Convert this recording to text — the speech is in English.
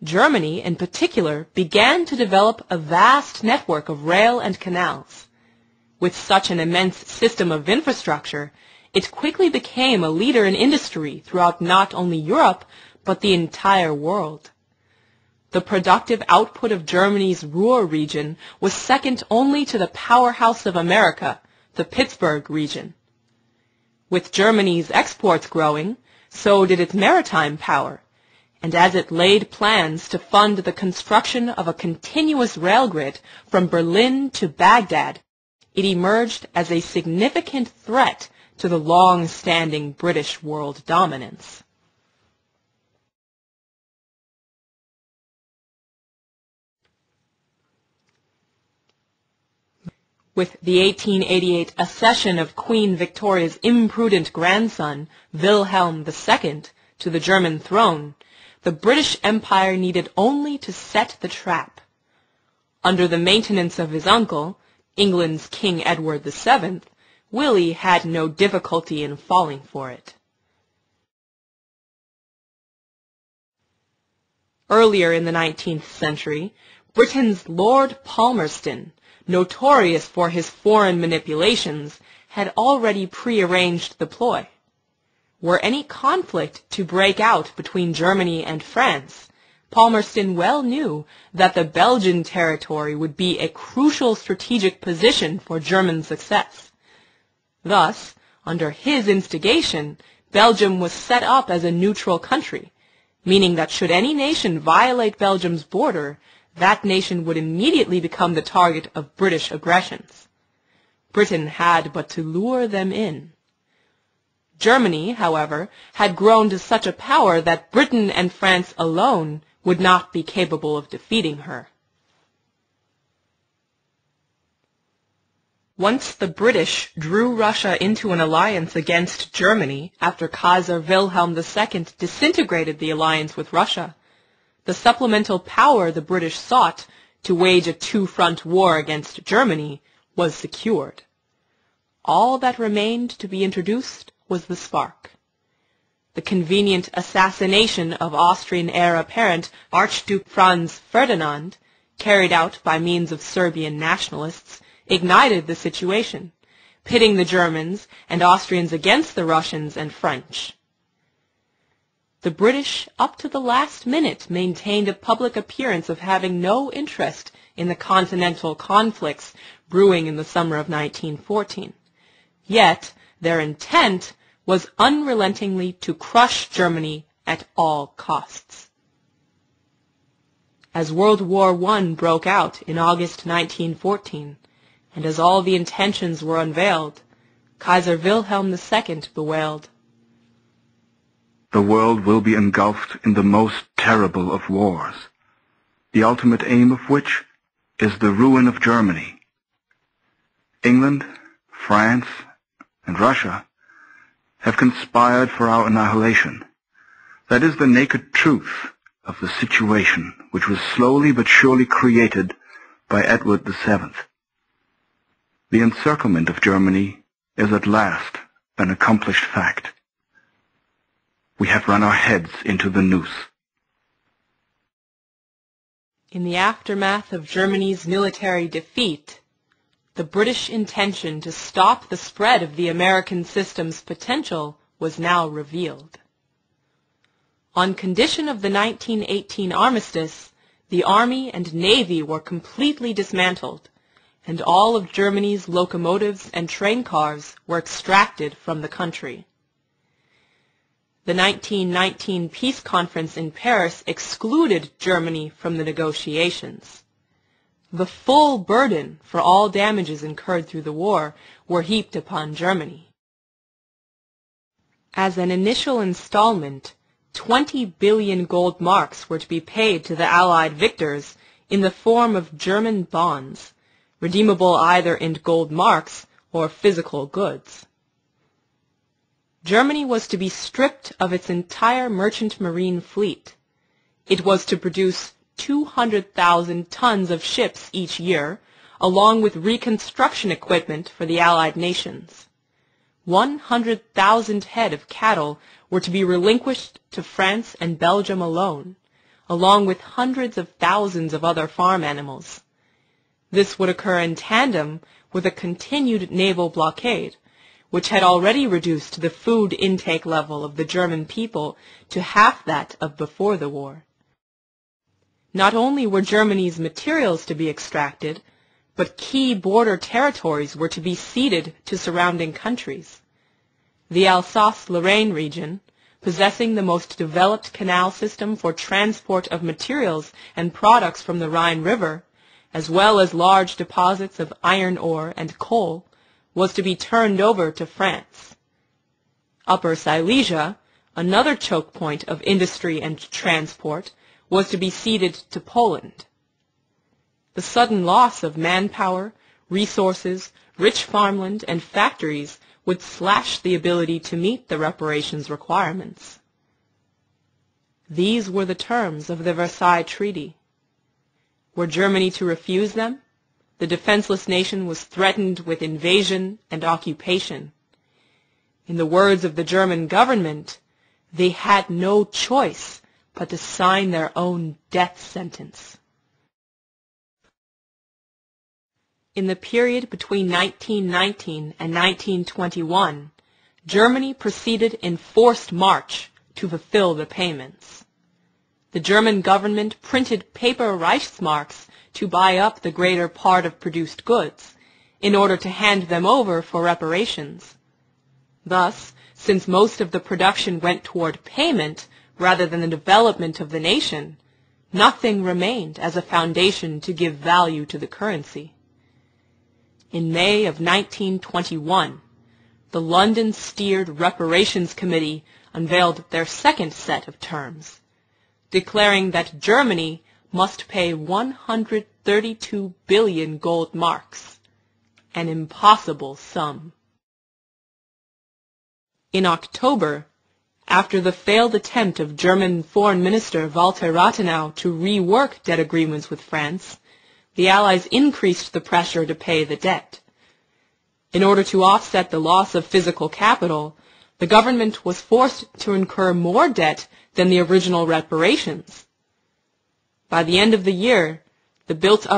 Germany, in particular, began to develop a vast network of rail and canals. With such an immense system of infrastructure, it quickly became a leader in industry throughout not only Europe, but the entire world. The productive output of Germany's Ruhr region was second only to the powerhouse of America, the Pittsburgh region. With Germany's exports growing, so did its maritime power, and as it laid plans to fund the construction of a continuous rail grid from Berlin to Baghdad, it emerged as a significant threat to the long-standing British world dominance. With the 1888 accession of Queen Victoria's imprudent grandson, Wilhelm II, to the German throne, the British Empire needed only to set the trap. Under the maintenance of his uncle, England's King Edward VII, Willie had no difficulty in falling for it. Earlier in the 19th century, Britain's Lord Palmerston, notorious for his foreign manipulations, had already prearranged the ploy. Were any conflict to break out between Germany and France, Palmerston well knew that the Belgian territory would be a crucial strategic position for German success. Thus, under his instigation, Belgium was set up as a neutral country, meaning that should any nation violate Belgium's border, that nation would immediately become the target of British aggressions. Britain had but to lure them in. Germany, however, had grown to such a power that Britain and France alone would not be capable of defeating her. Once the British drew Russia into an alliance against Germany after Kaiser Wilhelm II disintegrated the alliance with Russia, the supplemental power the British sought to wage a two-front war against Germany was secured. All that remained to be introduced was the spark. The convenient assassination of Austrian heir apparent Archduke Franz Ferdinand, carried out by means of Serbian nationalists, ignited the situation, pitting the Germans and Austrians against the Russians and French. The British, up to the last minute, maintained a public appearance of having no interest in the continental conflicts brewing in the summer of 1914. Yet, their intent was unrelentingly to crush Germany at all costs. As World War I broke out in August 1914, and as all the intentions were unveiled, Kaiser Wilhelm II bewailed, "The world will be engulfed in the most terrible of wars, the ultimate aim of which is the ruin of Germany. England, France, and Russia have conspired for our annihilation. That is the naked truth of the situation which was slowly but surely created by Edward VII. The encirclement of Germany is at last an accomplished fact. We have run our heads into the noose." In the aftermath of Germany's military defeat, the British intention to stop the spread of the American system's potential was now revealed. On condition of the 1918 armistice, the Army and Navy were completely dismantled, and all of Germany's locomotives and train cars were extracted from the country. The 1919 peace conference in Paris excluded Germany from the negotiations. The full burden for all damages incurred through the war were heaped upon Germany. As an initial installment, 20 billion gold marks were to be paid to the Allied victors in the form of German bonds, redeemable either in gold marks or physical goods. Germany was to be stripped of its entire merchant marine fleet. It was to produce 200,000 tons of ships each year, along with reconstruction equipment for the Allied nations. 100,000 head of cattle were to be relinquished to France and Belgium alone, along with hundreds of thousands of other farm animals. This would occur in tandem with a continued naval blockade, which had already reduced the food intake level of the German people to half that of before the war. Not only were Germany's materials to be extracted, but key border territories were to be ceded to surrounding countries. The Alsace-Lorraine region, possessing the most developed canal system for transport of materials and products from the Rhine River, as well as large deposits of iron ore and coal, was to be turned over to France. Upper Silesia, another choke point of industry and transport, was to be ceded to Poland. The sudden loss of manpower, resources, rich farmland, and factories would slash the ability to meet the reparations requirements. These were the terms of the Versailles Treaty. Were Germany to refuse them, the defenseless nation was threatened with invasion and occupation. In the words of the German government, they had no choice but to sign their own death sentence. In the period between 1919 and 1921, Germany proceeded in forced march to fulfill the payments. The German government printed paper Reichsmarks to buy up the greater part of produced goods, in order to hand them over for reparations. Thus, since most of the production went toward payment rather than the development of the nation, nothing remained as a foundation to give value to the currency. In May of 1921, the London-steered Reparations Committee unveiled their second set of terms, declaring that Germany must pay 132 billion gold marks, an impossible sum. In October, after the failed attempt of German Foreign Minister Walter Rathenau to rework debt agreements with France, the Allies increased the pressure to pay the debt. In order to offset the loss of physical capital, the government was forced to incur more debt than the original reparations. By the end of the year, the built-up